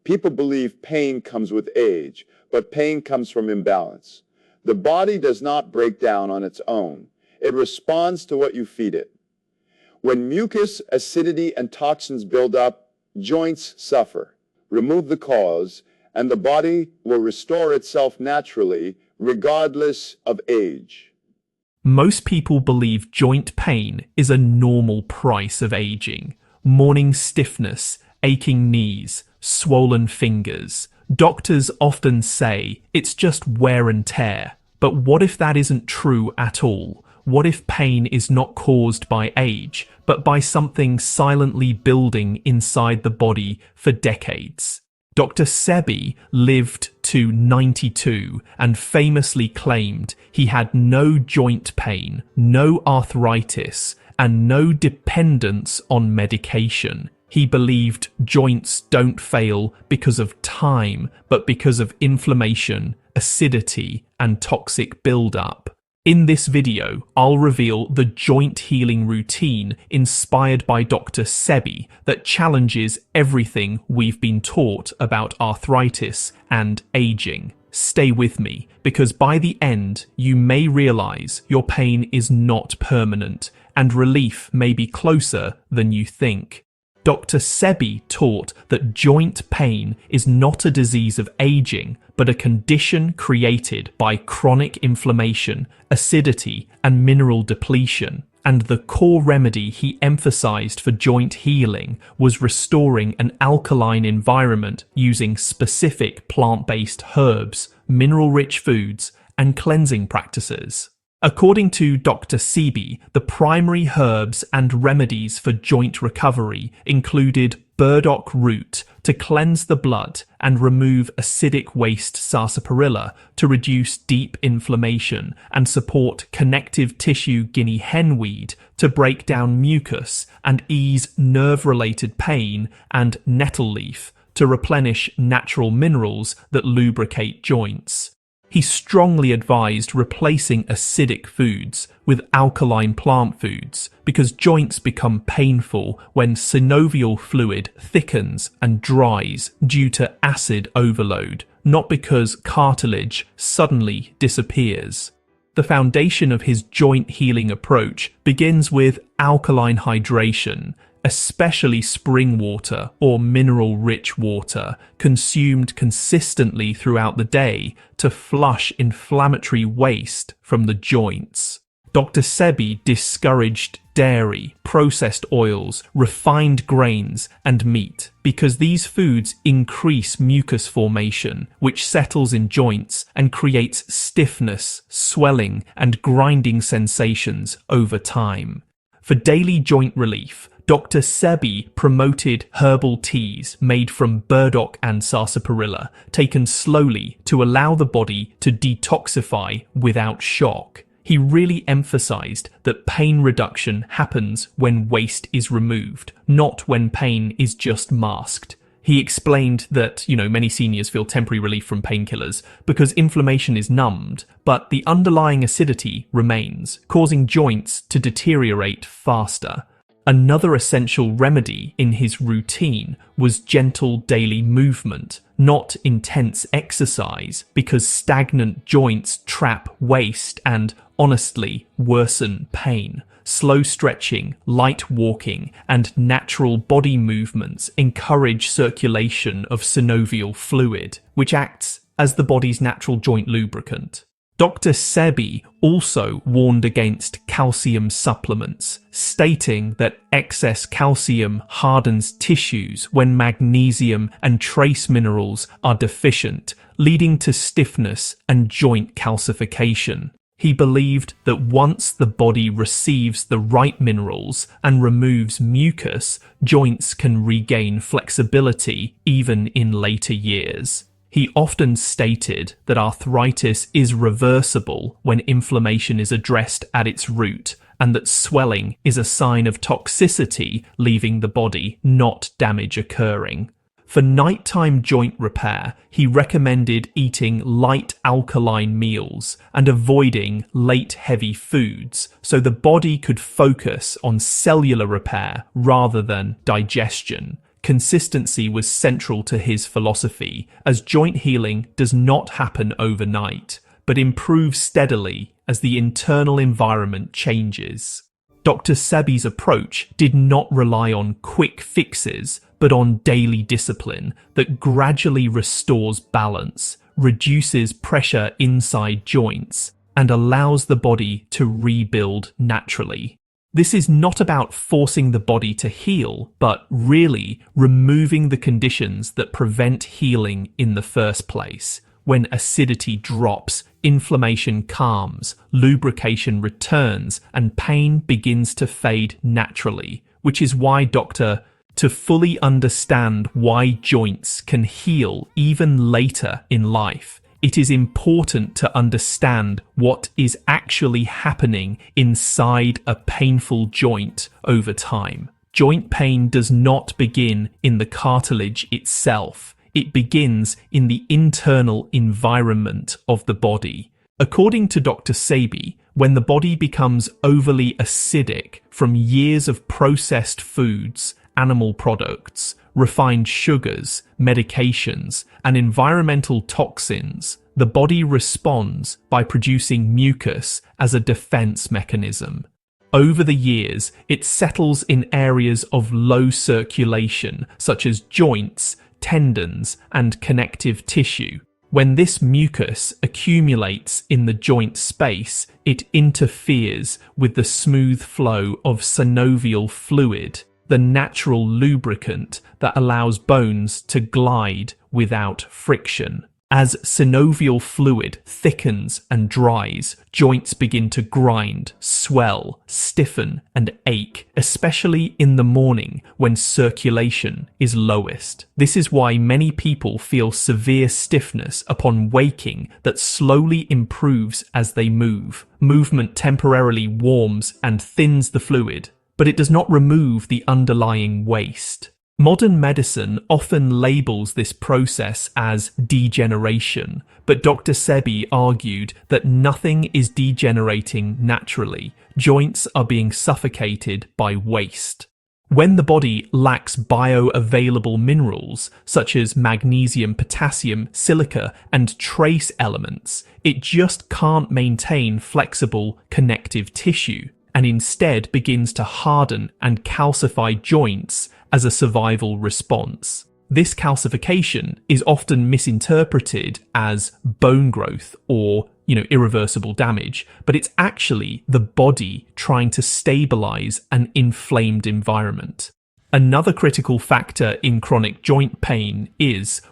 People believe pain comes with age, but pain comes from imbalance. The body does not break down on its own. It responds to what you feed it. When mucus, acidity, and toxins build up, joints suffer. Remove the cause, and the body will restore itself naturally, regardless of age. Most people believe joint pain is a normal price of aging. Morning stiffness, aching knees, swollen fingers. Doctors often say it's just wear and tear. But what if that isn't true at all? What if pain is not caused by age, but by something silently building inside the body for decades? Dr. Sebi lived to 92 and famously claimed he had no joint pain, no arthritis, and no dependence on medication. He believed joints don't fail because of time, but because of inflammation, acidity, and toxic buildup. In this video, I'll reveal the joint healing routine inspired by Dr. Sebi that challenges everything we've been taught about arthritis and aging. Stay with me, because by the end, you may realize your pain is not permanent and relief may be closer than you think. Dr. Sebi taught that joint pain is not a disease of aging, but a condition created by chronic inflammation, acidity, and mineral depletion. And the core remedy he emphasized for joint healing was restoring an alkaline environment using specific plant-based herbs, mineral-rich foods, and cleansing practices. According to Dr. Sebi, the primary herbs and remedies for joint recovery included burdock root to cleanse the blood and remove acidic waste sarsaparilla to reduce deep inflammation and support connective tissue guinea henweed to break down mucus and ease nerve-related pain, and nettle leaf to replenish natural minerals that lubricate joints. He strongly advised replacing acidic foods with alkaline plant foods because joints become painful when synovial fluid thickens and dries due to acid overload, not because cartilage suddenly disappears. The foundation of his joint healing approach begins with alkaline hydration, especially spring water or mineral-rich water, consumed consistently throughout the day to flush inflammatory waste from the joints. Dr. Sebi discouraged dairy, processed oils, refined grains, and meat because these foods increase mucus formation, which settles in joints and creates stiffness, swelling, and grinding sensations over time. For daily joint relief, Dr. Sebi promoted herbal teas made from burdock and sarsaparilla, taken slowly to allow the body to detoxify without shock. He really emphasized that pain reduction happens when waste is removed, not when pain is just masked. He explained that, many seniors feel temporary relief from painkillers because inflammation is numbed, but the underlying acidity remains, causing joints to deteriorate faster. Another essential remedy in his routine was gentle daily movement, not intense exercise, because stagnant joints trap waste and, honestly, worsen pain. Slow stretching, light walking, and natural body movements encourage circulation of synovial fluid, which acts as the body's natural joint lubricant. Dr. Sebi also warned against calcium supplements, stating that excess calcium hardens tissues when magnesium and trace minerals are deficient, leading to stiffness and joint calcification. He believed that once the body receives the right minerals and removes mucus, joints can regain flexibility even in later years. He often stated that arthritis is reversible when inflammation is addressed at its root, and that swelling is a sign of toxicity leaving the body, not damage occurring. For nighttime joint repair, he recommended eating light alkaline meals and avoiding late heavy foods so the body could focus on cellular repair rather than digestion. consistency was central to his philosophy, as joint healing does not happen overnight, but improves steadily as the internal environment changes. Dr. Sebi's approach did not rely on quick fixes, but on daily discipline that gradually restores balance, reduces pressure inside joints, and allows the body to rebuild naturally. This is not about forcing the body to heal, but really removing the conditions that prevent healing in the first place. When acidity drops, inflammation calms, lubrication returns, and pain begins to fade naturally, which is why to fully understand why joints can heal even later in life, it is important to understand what is actually happening inside a painful joint over time. Joint pain does not begin in the cartilage itself. It begins in the internal environment of the body. According to Dr. Sebi, when the body becomes overly acidic from years of processed foods, animal products, refined sugars, medications, and environmental toxins, the body responds by producing mucus as a defense mechanism. Over the years, it settles in areas of low circulation, such as joints, tendons, and connective tissue. When this mucus accumulates in the joint space, it interferes with the smooth flow of synovial fluid, the natural lubricant that allows bones to glide without friction. As synovial fluid thickens and dries, joints begin to grind, swell, stiffen, and ache, especially in the morning when circulation is lowest. This is why many people feel severe stiffness upon waking that slowly improves as they move. Movement temporarily warms and thins the fluid, but it does not remove the underlying waste. Modern medicine often labels this process as degeneration, but Dr. Sebi argued that nothing is degenerating naturally. Joints are being suffocated by waste. When the body lacks bioavailable minerals, such as magnesium, potassium, silica, and trace elements, it just can't maintain flexible connective tissue, and instead begins to harden and calcify joints as a survival response. This calcification is often misinterpreted as bone growth or, irreversible damage, but it's actually the body trying to stabilize an inflamed environment. Another critical factor in chronic joint pain is,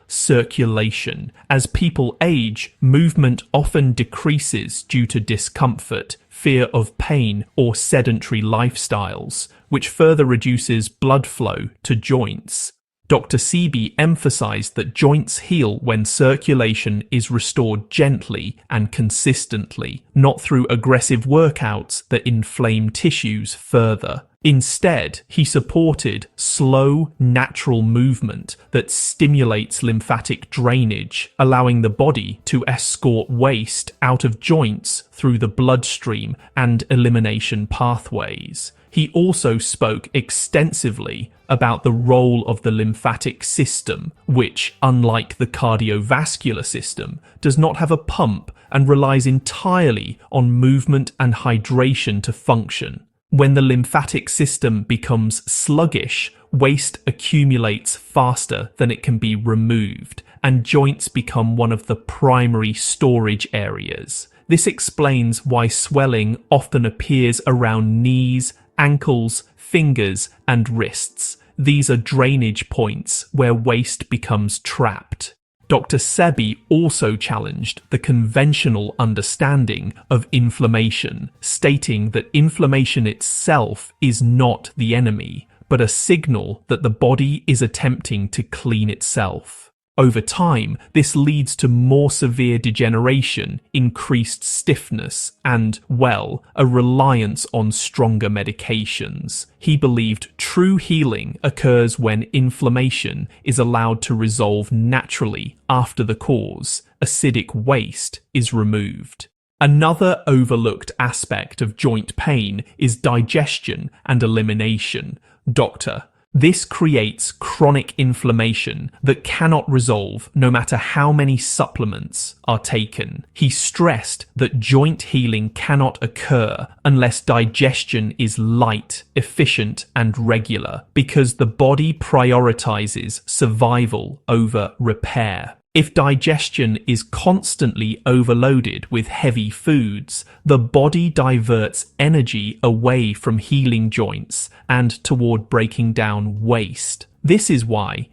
circulation. As people age, movement often decreases due to discomfort, fear of pain, or sedentary lifestyles, which further reduces blood flow to joints. Dr. Sebi emphasized that joints heal when circulation is restored gently and consistently, not through aggressive workouts that inflame tissues further. Instead, he supported slow, natural movement that stimulates lymphatic drainage, allowing the body to escort waste out of joints through the bloodstream and elimination pathways. He also spoke extensively about the role of the lymphatic system, which, unlike the cardiovascular system, does not have a pump and relies entirely on movement and hydration to function. When the lymphatic system becomes sluggish, waste accumulates faster than it can be removed, and joints become one of the primary storage areas. This explains why swelling often appears around knees, ankles, fingers, and wrists. These are drainage points where waste becomes trapped. Dr. Sebi also challenged the conventional understanding of inflammation, stating that inflammation itself is not the enemy, but a signal that the body is attempting to clean itself. Over time, this leads to more severe degeneration, increased stiffness, and, a reliance on stronger medications. He believed true healing occurs when inflammation is allowed to resolve naturally after the cause, acidic waste, is removed. Another overlooked aspect of joint pain is digestion and elimination. Dr. This creates chronic inflammation that cannot resolve no matter how many supplements are taken. He stressed that joint healing cannot occur unless digestion is light, efficient, and regular, because the body prioritizes survival over repair. If digestion is constantly overloaded with heavy foods, the body diverts energy away from healing joints and toward breaking down waste. This is why,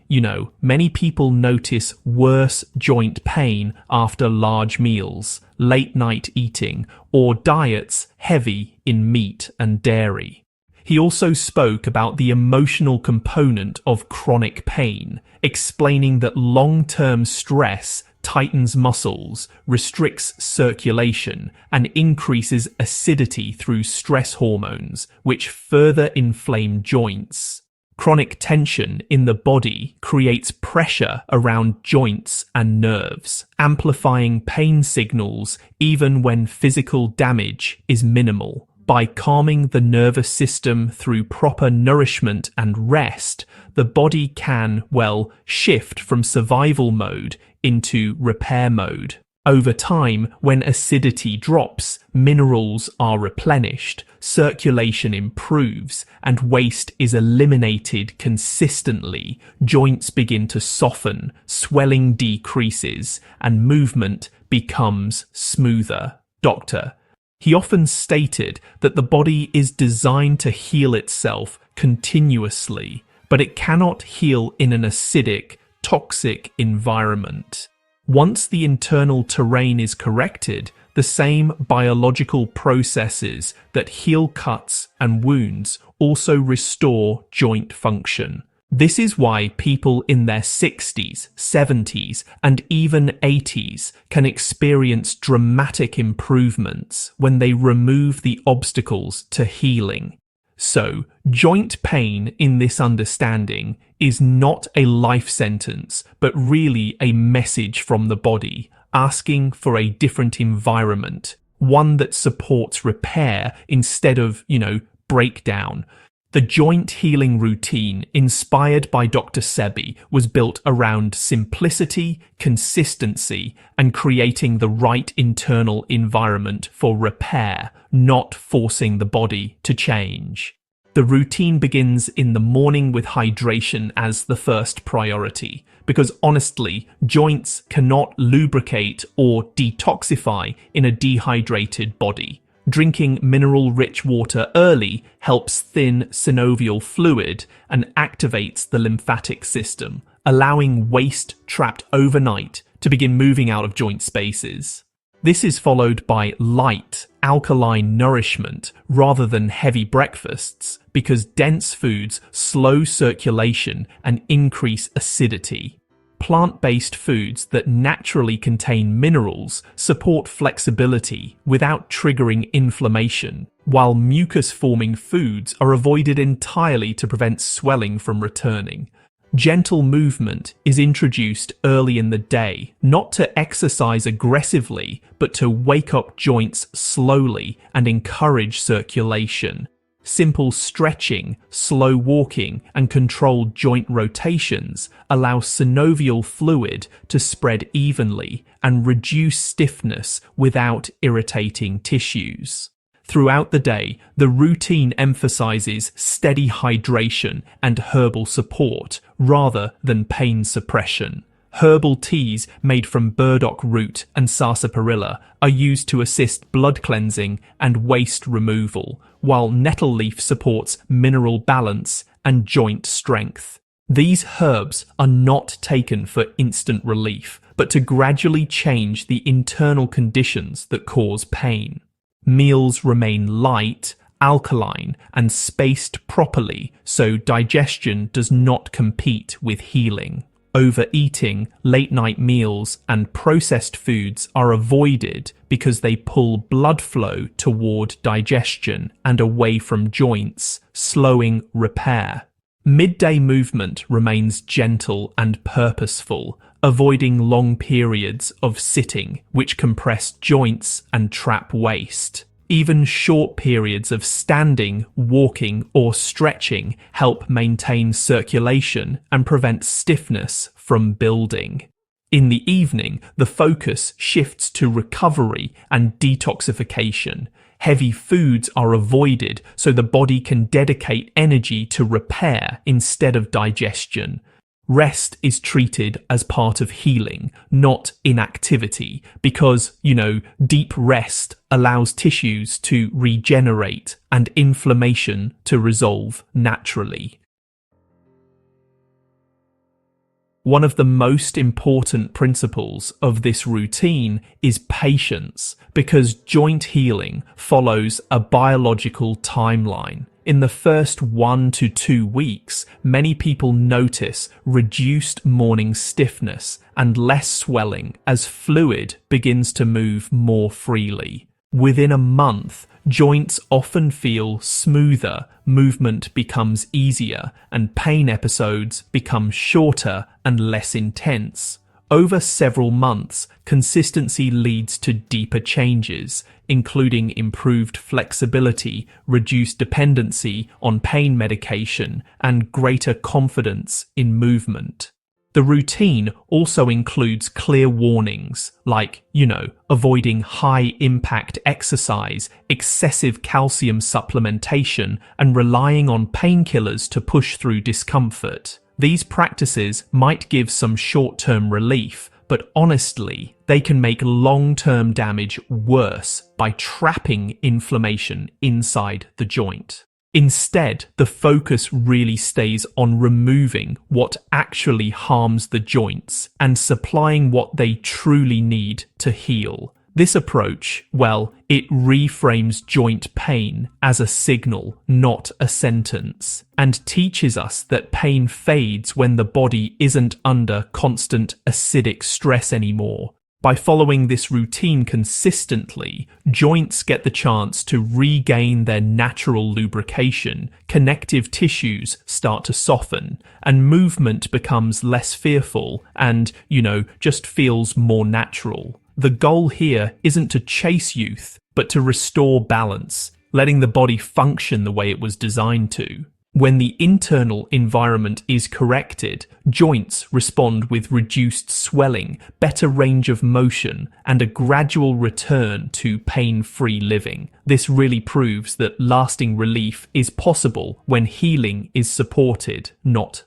many people notice worse joint pain after large meals, late night eating, or diets heavy in meat and dairy. He also spoke about the emotional component of chronic pain, explaining that long-term stress tightens muscles, restricts circulation, and increases acidity through stress hormones, which further inflame joints. Chronic tension in the body creates pressure around joints and nerves, amplifying pain signals even when physical damage is minimal. By calming the nervous system through proper nourishment and rest, the body can, shift from survival mode into repair mode. Over time, when acidity drops, minerals are replenished, circulation improves, and waste is eliminated consistently, joints begin to soften, swelling decreases, and movement becomes smoother. He often stated that the body is designed to heal itself continuously, but it cannot heal in an acidic, toxic environment. Once the internal terrain is corrected, the same biological processes that heal cuts and wounds also restore joint function. This is why people in their 60s, 70s, and even 80s can experience dramatic improvements when they remove the obstacles to healing. So, joint pain in this understanding is not a life sentence, but really a message from the body, asking for a different environment, one that supports repair instead of, breakdown. The joint healing routine, inspired by Dr. Sebi, was built around simplicity, consistency, and creating the right internal environment for repair, not forcing the body to change. The routine begins in the morning with hydration as the first priority, because honestly, joints cannot lubricate or detoxify in a dehydrated body. Drinking mineral-rich water early helps thin synovial fluid and activates the lymphatic system, allowing waste trapped overnight to begin moving out of joint spaces. This is followed by light, alkaline nourishment rather than heavy breakfasts, because dense foods slow circulation and increase acidity. Plant-based foods that naturally contain minerals support flexibility without triggering inflammation, while mucus-forming foods are avoided entirely to prevent swelling from returning. Gentle movement is introduced early in the day, not to exercise aggressively, but to wake up joints slowly and encourage circulation. Simple stretching, slow walking, and controlled joint rotations allow synovial fluid to spread evenly and reduce stiffness without irritating tissues. Throughout the day, the routine emphasizes steady hydration and herbal support rather than pain suppression. Herbal teas made from burdock root and sarsaparilla are used to assist blood cleansing and waste removal, while nettle leaf supports mineral balance and joint strength. These herbs are not taken for instant relief, but to gradually change the internal conditions that cause pain. Meals remain light, alkaline, and spaced properly so digestion does not compete with healing. Overeating, late-night meals, and processed foods are avoided because they pull blood flow toward digestion and away from joints, slowing repair. Midday movement remains gentle and purposeful, avoiding long periods of sitting, which compress joints and trap waste. Even short periods of standing, walking, or stretching help maintain circulation and prevent stiffness from building. In the evening, the focus shifts to recovery and detoxification. Heavy foods are avoided so the body can dedicate energy to repair instead of digestion. Rest is treated as part of healing, not inactivity, because, deep rest allows tissues to regenerate and inflammation to resolve naturally. One of the most important principles of this routine is patience, because joint healing follows a biological timeline. In the first 1 to 2 weeks, many people notice reduced morning stiffness and less swelling as fluid begins to move more freely. Within a month, joints often feel smoother, movement becomes easier, and pain episodes become shorter and less intense. Over several months, consistency leads to deeper changes, including improved flexibility, reduced dependency on pain medication, and greater confidence in movement. The routine also includes clear warnings, like, avoiding high-impact exercise, excessive calcium supplementation, and relying on painkillers to push through discomfort. These practices might give some short-term relief, but honestly, they can make long-term damage worse by trapping inflammation inside the joint. Instead, the focus really stays on removing what actually harms the joints and supplying what they truly need to heal. This approach, it reframes joint pain as a signal, not a sentence, and teaches us that pain fades when the body isn't under constant acidic stress anymore. By following this routine consistently, joints get the chance to regain their natural lubrication, connective tissues start to soften, and movement becomes less fearful and, just feels more natural. The goal here isn't to chase youth, but to restore balance, letting the body function the way it was designed to. When the internal environment is corrected, joints respond with reduced swelling, better range of motion, and a gradual return to pain-free living. This really proves that lasting relief is possible when healing is supported, not